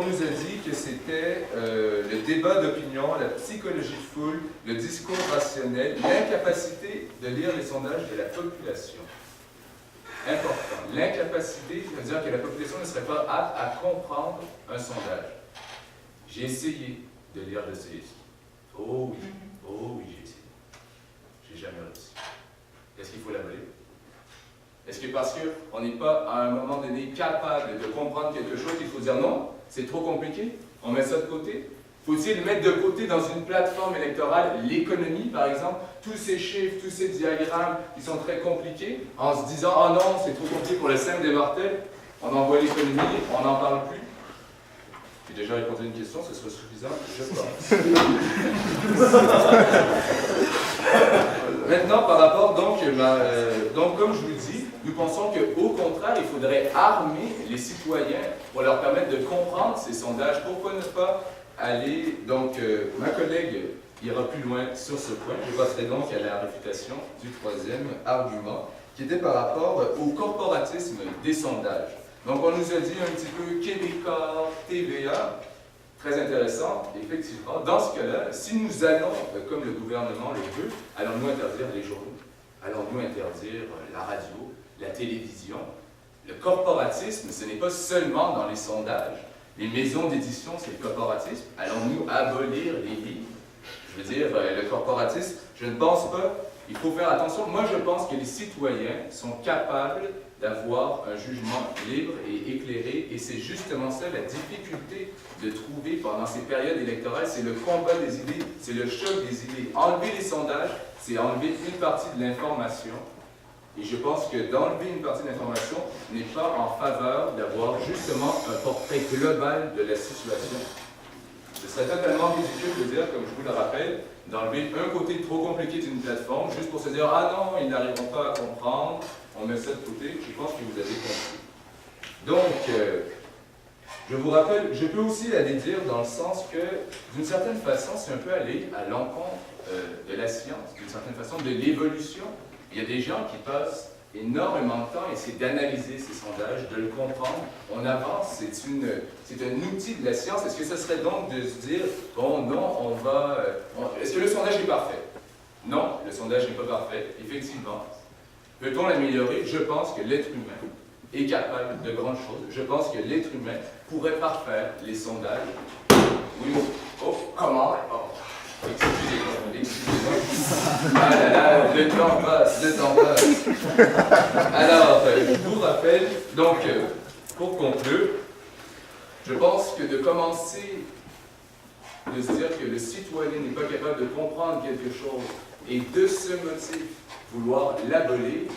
nous a dit que c'était le débat d'opinion, la psychologie de foule, le discours rationnel, l'incapacité de lire les sondages de la population. Important. L'incapacité, c'est-à-dire que la population ne serait pas apte à comprendre un sondage. J'ai essayé de lire Dostoïevski. Oh oui, j'ai essayé. J'ai jamais réussi. Est-ce qu'il faut l'abolir? Est-ce que parce qu'on n'est pas à un moment donné capable de comprendre quelque chose, il faut dire non, c'est trop compliqué, on met ça de côté? Faut-il mettre de côté dans une plateforme électorale l'économie, par exemple, tous ces chiffres, tous ces diagrammes qui sont très compliqués, en se disant « Ah non, c'est trop compliqué pour le simple des mortels, on envoie l'économie, on n'en parle plus ». J'ai déjà répondu à une question, ce serait suffisant, je pense. Maintenant, par rapport, donc, comme je vous dis, nous pensons qu'au contraire, il faudrait armer les citoyens pour leur permettre de comprendre ces sondages. Pourquoi ne pas aller, donc, ma collègue ira plus loin sur ce point. Je passerai donc à la réfutation du troisième argument, qui était par rapport au corporatisme des sondages. Donc, on nous a dit un petit peu Québécois, TVA, très intéressant, effectivement. Dans ce cas-là, si nous allons, comme le gouvernement le veut, allons-nous interdire les journaux? Allons-nous interdire la radio, la télévision? Le corporatisme, ce n'est pas seulement dans les sondages. Les maisons d'édition, c'est le corporatisme. Allons-nous abolir les livres? Je veux dire, le corporatisme, je ne pense pas. Il faut faire attention. Moi, je pense que les citoyens sont capables d'avoir un jugement libre et éclairé, et c'est justement ça la difficulté de trouver pendant ces périodes électorales, c'est le combat des idées, c'est le choc des idées. Enlever les sondages, c'est enlever une partie de l'information, et je pense que d'enlever une partie de l'information n'est pas en faveur d'avoir justement un portrait global de la situation. Ce serait totalement ridicule de dire, comme je vous le rappelle, d'enlever un côté trop compliqué d'une plateforme juste pour se dire « Ah non, ils n'arriveront pas à comprendre », on met ça de côté, je pense que vous avez compris. Donc, je vous rappelle, je peux aussi aller dire dans le sens que, d'une certaine façon, c'est un peu aller à l'encontre de la science, d'une certaine façon, de l'évolution. Il y a des gens qui passent énormément de temps à essayer d'analyser ces sondages, de le comprendre. On avance, c'est un outil de la science. Est-ce que ce serait donc de se dire, bon, non, on va... est-ce que le sondage est parfait? Non, le sondage n'est pas parfait, effectivement. Peut-on l'améliorer? Je pense que l'être humain est capable de grandes choses. Je pense que l'être humain pourrait parfaire les sondages. Oui, oh, comment? Oh, excusez-moi. Ah là là, le temps passe. Alors, je vous rappelle, donc, pour conclure, je pense que de commencer de se dire que le citoyen n'est pas capable de comprendre quelque chose et de ce motif vouloir l'abolir,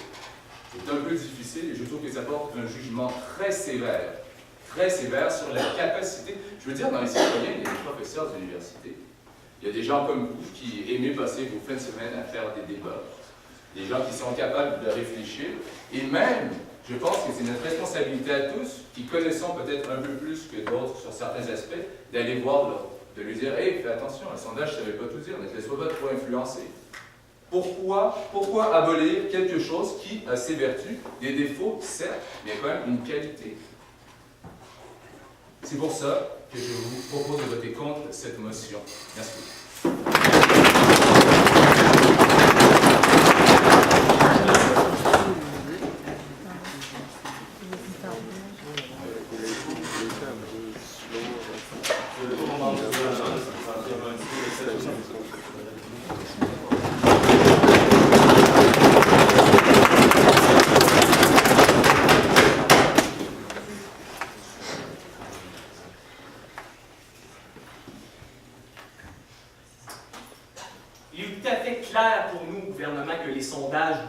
c'est un peu difficile et je trouve que ça porte un jugement très sévère sur la capacité. Je veux dire, dans les citoyens, il y a des professeurs d'université, il y a des gens comme vous qui aimez passer vos fins de semaine à faire des débats, des gens qui sont capables de réfléchir, et même, je pense que c'est notre responsabilité à tous, qui connaissons peut-être un peu plus que d'autres sur certains aspects, d'aller voir l'autre, de lui dire « Hey, fais attention, un sondage, ça ne veut pas tout dire, ne te laisse pas trop influencer. » Pourquoi abolir quelque chose qui a ses vertus, des défauts, certes, mais quand même une qualité? C'est pour ça que je vous propose de voter contre cette motion. Merci.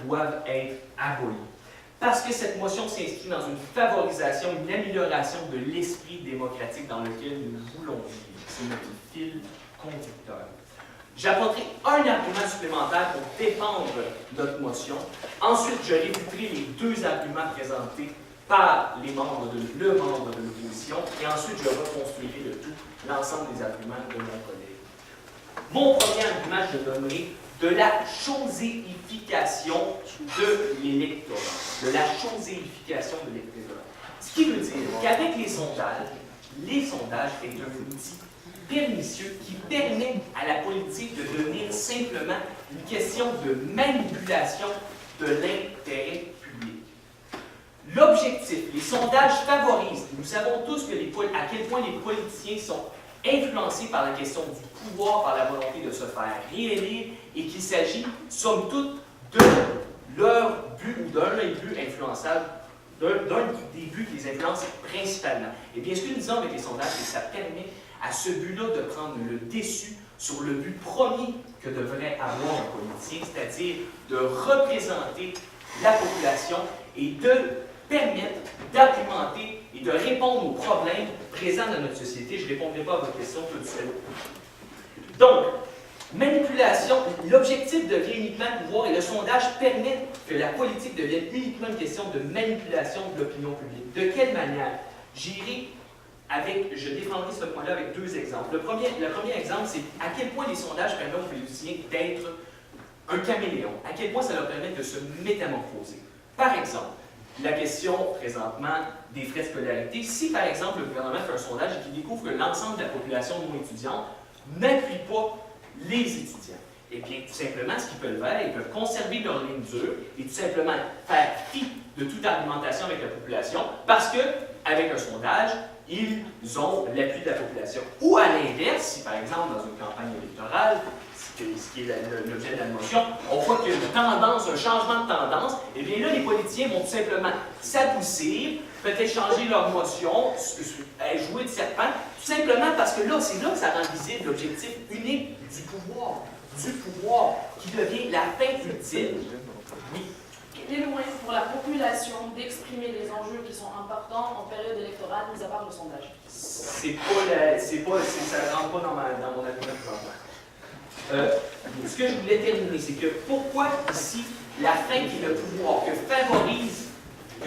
Doivent être abolis. Parce que cette motion s'inscrit dans une favorisation, une amélioration de l'esprit démocratique dans lequel nous voulons vivre. C'est notre fil conducteur. J'apporterai un argument supplémentaire pour défendre notre motion. Ensuite, je réfuterai les deux arguments présentés par le membre de l'opposition. Et ensuite, je reconstruirai le tout, l'ensemble des arguments de mon collègue. Mon premier argument, je le nommerai de la choséification de l'électorat. De la choséification de l'électorat. Ce qui veut dire qu'avec les sondages, les sondages est un outil pernicieux qui permet à la politique de devenir simplement une question de manipulation de l'intérêt public. L'objectif, les sondages favorisent, nous savons tous que à quel point les politiciens sont influencés par la question du pouvoir, par la volonté de se faire réélire, et qu'il s'agit, somme toute, de leur but ou d'un des buts influençables, d'un des buts qui les influence principalement. Et bien, ce que nous disons avec les sondages, c'est que ça permet à ce but-là de prendre le dessus sur le but premier que devrait avoir un politicien, c'est-à-dire de représenter la population et de permettre d'argumenter et de répondre aux problèmes présents dans notre société. Je ne répondrai pas à votre question tout de suite. Donc, manipulation, l'objectif devient uniquement le pouvoir et le sondage permet que la politique devienne uniquement une question de manipulation de l'opinion publique. De quelle manière? Je défendrai ce point-là avec deux exemples. Le premier exemple, c'est à quel point les sondages permettent aux politiciens d'être un caméléon, à quel point ça leur permet de se métamorphoser. Par exemple, la question présentement des frais de scolarité. Si par exemple le gouvernement fait un sondage et qu'il découvre que l'ensemble de la population non étudiante n'appuie pas les étudiants, eh bien tout simplement ce qu'ils peuvent faire, ils peuvent conserver leur ligne dure et tout simplement faire fi de toute argumentation avec la population parce que avec un sondage, ils ont l'appui de la population. Ou à l'inverse, si par exemple dans une campagne électorale, ce qui est l'objet de la motion, on voit qu'il y a une tendance, un changement de tendance, et bien là, les politiciens vont tout simplement s'adoucir, peut-être changer leur motion, jouer de serpent, tout simplement parce que là, c'est là que ça rend visible l'objectif unique du pouvoir, qui devient la fin ultime. Oui. Quel est le moyen pour la population d'exprimer les enjeux qui sont importants en période électorale, mis à part le sondage? Ça ne rentre pas dans mon argument présentement. Ce que je voulais terminer, c'est que pourquoi ici la fin qui est le pouvoir, que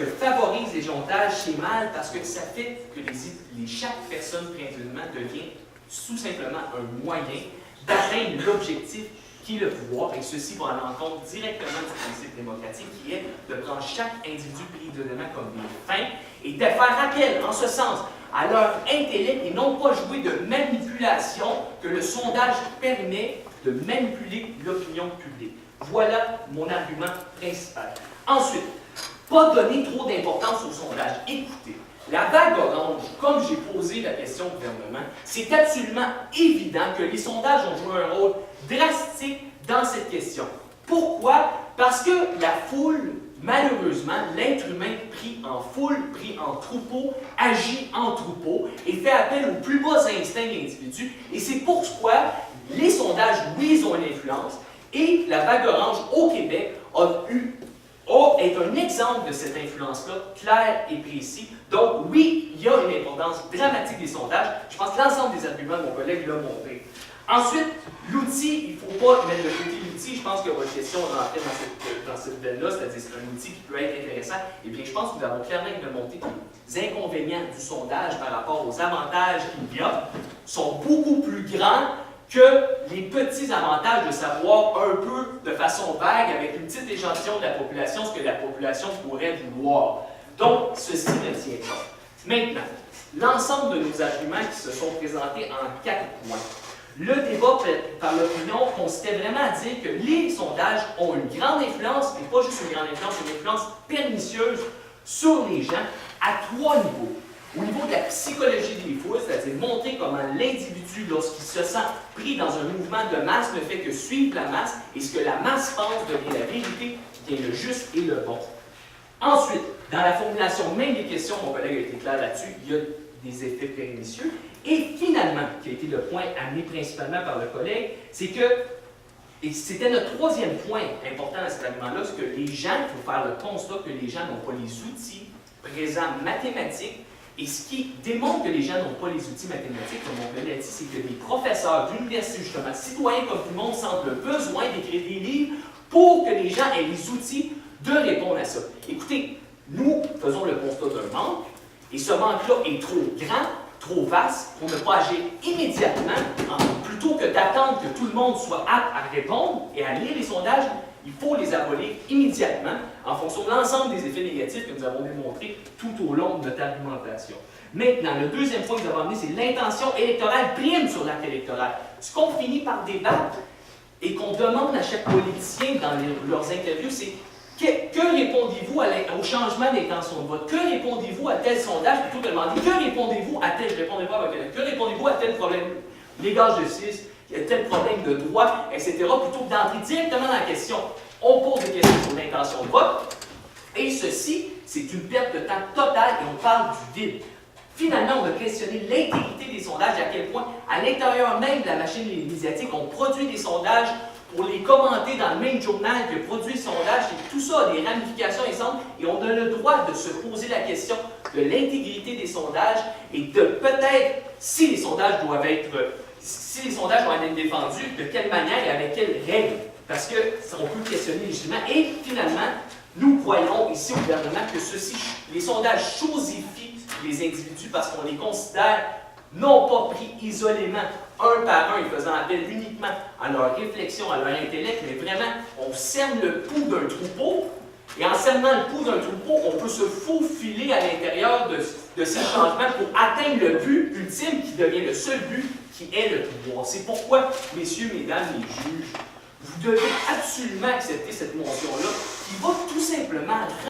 favorise les sondages, c'est mal parce que ça fait que chaque personne préindividuellement devient tout simplement un moyen d'atteindre l'objectif qui est le pouvoir, et ceci va à l'encontre directement du principe démocratique qui est de prendre chaque individu individuellement comme des fins et de faire appel, en ce sens, à leur intellect et non pas jouer de manipulation que le sondage permet de manipuler l'opinion publique. Voilà mon argument principal. Ensuite, pas donner trop d'importance au sondage. Écoutez, la vague orange, comme j'ai posé la question au gouvernement, c'est absolument évident que les sondages ont joué un rôle drastique dans cette question. Pourquoi? Parce que la foule, malheureusement, l'être humain pris en foule, pris en troupeau, agit en troupeau et fait appel aux plus bas instincts de l'individu. Et c'est pourquoi les sondages, oui, ils ont une influence. Et la vague orange au Québec est un exemple de cette influence-là, clair et précis. Donc, oui, il y a une importance dramatique des sondages. Je pense que l'ensemble des arguments de mon collègue l'a montré. Ensuite, l'outil, il ne faut pas mettre de côté l'outil. Je pense que votre question rentrait dans cette veine-là, c'est-à-dire c'est un outil qui peut être intéressant. Eh bien, je pense que nous avons clairement démontré que les inconvénients du sondage par rapport aux avantages qu'il y a sont beaucoup plus grands que les petits avantages de savoir un peu de façon vague, avec une petite échantillon de la population, ce que la population pourrait vouloir. Donc, ceci ne tient pas. Maintenant, l'ensemble de nos arguments qui se sont présentés en 4 points. Le débat par l'opinion consistait vraiment à dire que les sondages ont une grande influence, et pas juste une grande influence, une influence pernicieuse sur les gens à 3 niveaux. Au niveau de la psychologie des foules, c'est-à-dire montrer comment l'individu, lorsqu'il se sent pris dans un mouvement de masse, ne fait que suivre la masse, et ce que la masse pense devient la vérité, devient le juste et le bon. Ensuite, dans la formulation même des questions, mon collègue a été clair là-dessus, il y a des effets pernicieux. Et finalement, qui a été le point amené principalement par le collègue, c'est que, et c'était notre 3e point important à cet argument-là, c'est que les gens, il faut faire le constat que les gens n'ont pas les outils présents mathématiques. Et ce qui démontre que les gens n'ont pas les outils mathématiques, comme mon collègue a dit, c'est que les professeurs d'université, justement, citoyens comme tout le monde, sentent le besoin d'écrire des livres pour que les gens aient les outils de répondre à ça. Écoutez, nous faisons le constat d'un manque, et ce manque-là est trop grand, trop vaste, pour ne pas agir immédiatement, plutôt que d'attendre que tout le monde soit apte à répondre et à lire les sondages. Il faut les abolir immédiatement en fonction de l'ensemble des effets négatifs que nous avons démontrés tout au long de notre argumentation. Maintenant, le deuxième point que nous avons amené, c'est l'intention électorale prime sur l'acte électoral. Ce qu'on finit par débattre et qu'on demande à chaque politicien dans leurs interviews, c'est que répondez-vous au changement d'intention de vote? Que répondez-vous à tel sondage? Plutôt que de demander que répondez-vous à tel, je ne répondrai pas avec que répondez-vous à tel problème, les gages de 6, tel problème de droit, etc. Plutôt que d'entrer directement dans la question, on pose des questions sur l'intention de vote. Et ceci, c'est une perte de temps totale et on parle du vide. Finalement, on va questionner l'intégrité des sondages, à quel point, à l'intérieur même de la machine médiatique, on produit des sondages pour les commenter dans le même journal que produit le sondage, et tout ça a des ramifications ensemble, et on a le droit de se poser la question de l'intégrité des sondages et de peut-être, si les sondages doivent être défendus, de quelle manière et avec quelles règles. Parce qu'on peut questionner légitimement. Et finalement, nous croyons ici au gouvernement que les sondages chosifient les individus parce qu'on les considère non pas pris isolément, un par un, et faisant appel uniquement à leur réflexion, à leur intellect, mais vraiment, on cerne le pouls d'un troupeau, et en cernant le pouls d'un troupeau, on peut se faufiler à l'intérieur de ces changements pour atteindre le but ultime qui devient le seul but, qui est le pouvoir. C'est pourquoi, messieurs, mesdames, les juges, vous devez absolument accepter cette motion-là, qui va tout simplement